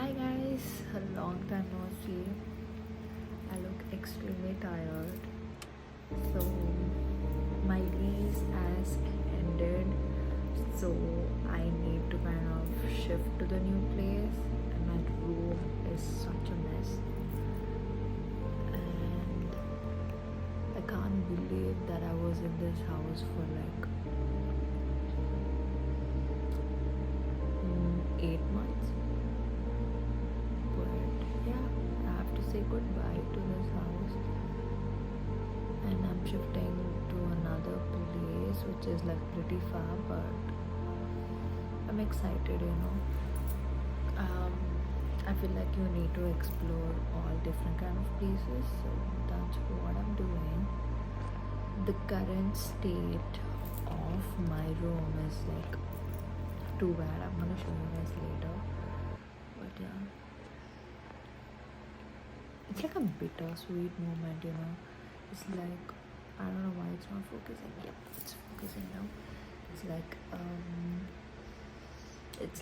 Hi guys, a long time no see. I look extremely tired. So my lease has ended. So I need to kind of shift to the new place, and my room is such a mess. And I can't believe that I was in this house for like 8 months. But yeah, I have to say goodbye to this house, and I'm shifting to another place which is like pretty far, but I'm excited. I feel like you need to explore all different kind of places, so that's what I'm doing. The current state of my room is like too bad. I'm gonna show you guys later, but yeah, it's like a bittersweet moment. It's like, I don't know why it's not focusing. Yep, it's focusing now. It's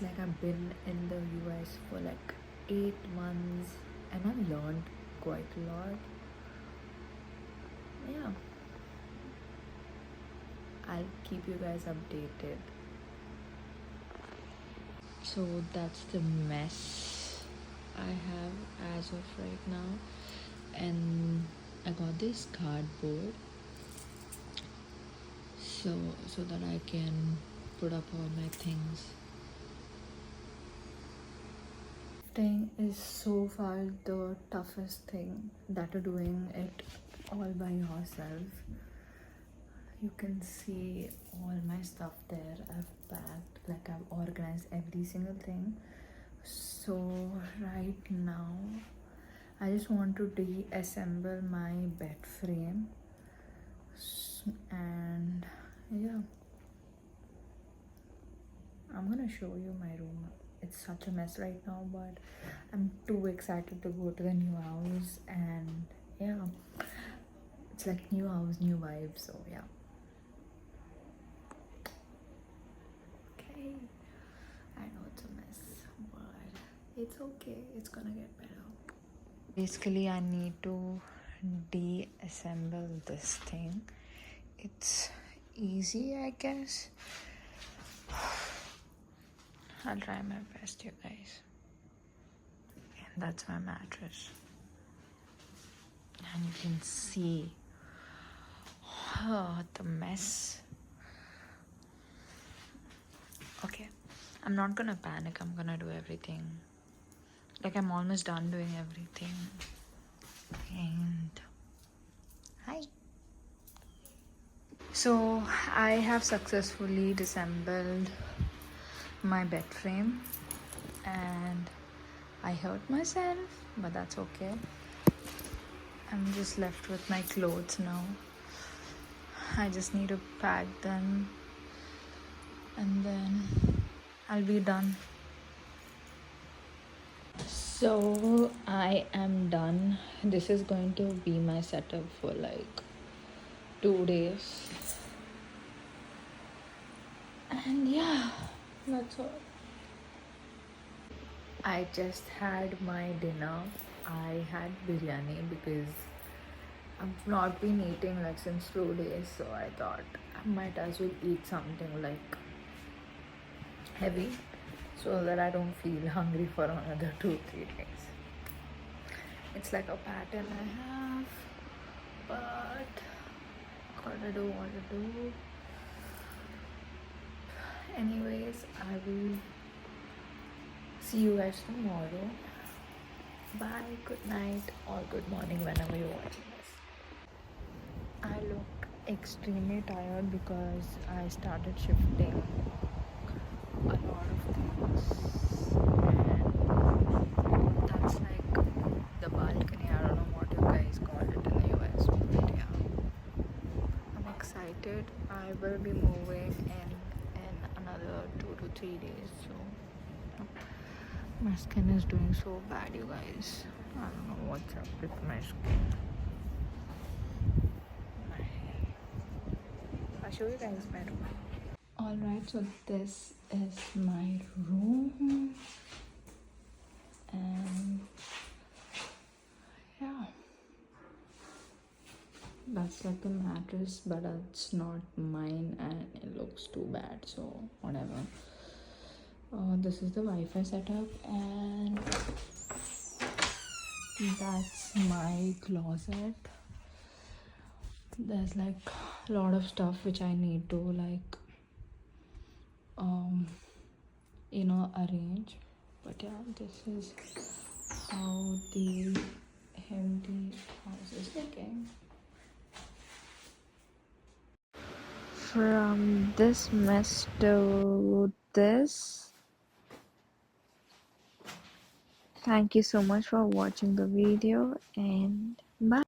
like I've been in the US for like 8 months, and I've learned quite a lot. Yeah, I'll keep you guys updated. So that's the mess I have as of right now, and I got this cardboard so that I can put up all my things. Thing is so far the toughest thing, that are doing it all by yourself. You can see all my stuff there. I've packed, like I've organized every single thing. So right now I just want to deassemble my bed frame, and yeah, I'm gonna show you my room. It's such a mess right now, but I'm too excited to go to the new house, and yeah, it's like new house, new vibes. So yeah. Okay, I know it's a mess, but it's okay. It's gonna get better. Basically, I need to deassemble this thing. It's easy, I guess. I'll try my best, you guys. And that's my mattress. And you can see the mess. Okay, I'm not gonna panic. I'm gonna do everything. Like, I'm almost done doing everything. And hi. So I have successfully disassembled my bed frame, and I hurt myself, but that's okay. I'm just left with my clothes now. I just need to pack them, and then I'll be done. So I am done. This is going to be my setup for like 2 days. And yeah, that's all. I just had my dinner. I had biryani because I've not been eating like since 2 days, so I thought I might as well eat something like heavy so that I don't feel hungry for another 2-3 days. It's like a pattern I have, but gotta do what to do. Anyways, I will see you guys tomorrow. Bye, good night, or good morning whenever you're watching this. I look extremely tired because I started shifting a lot of things, and that's like the balcony. I don't know what you guys call it in the US, but yeah, I'm excited. I will be moving in another 2 to 3 days, so my skin is doing so bad, you guys. I don't know what's up with my skin. My hair. I'll show you guys my room. Alright, so this is my room, That's like a mattress, but it's not mine and it looks too bad, so whatever. This is the Wi-Fi setup, and that's my closet. There's like a lot of stuff which I need to like um arrange, but yeah, this is how the empty house is looking. From this mess to this, thank you so much for watching the video, and bye.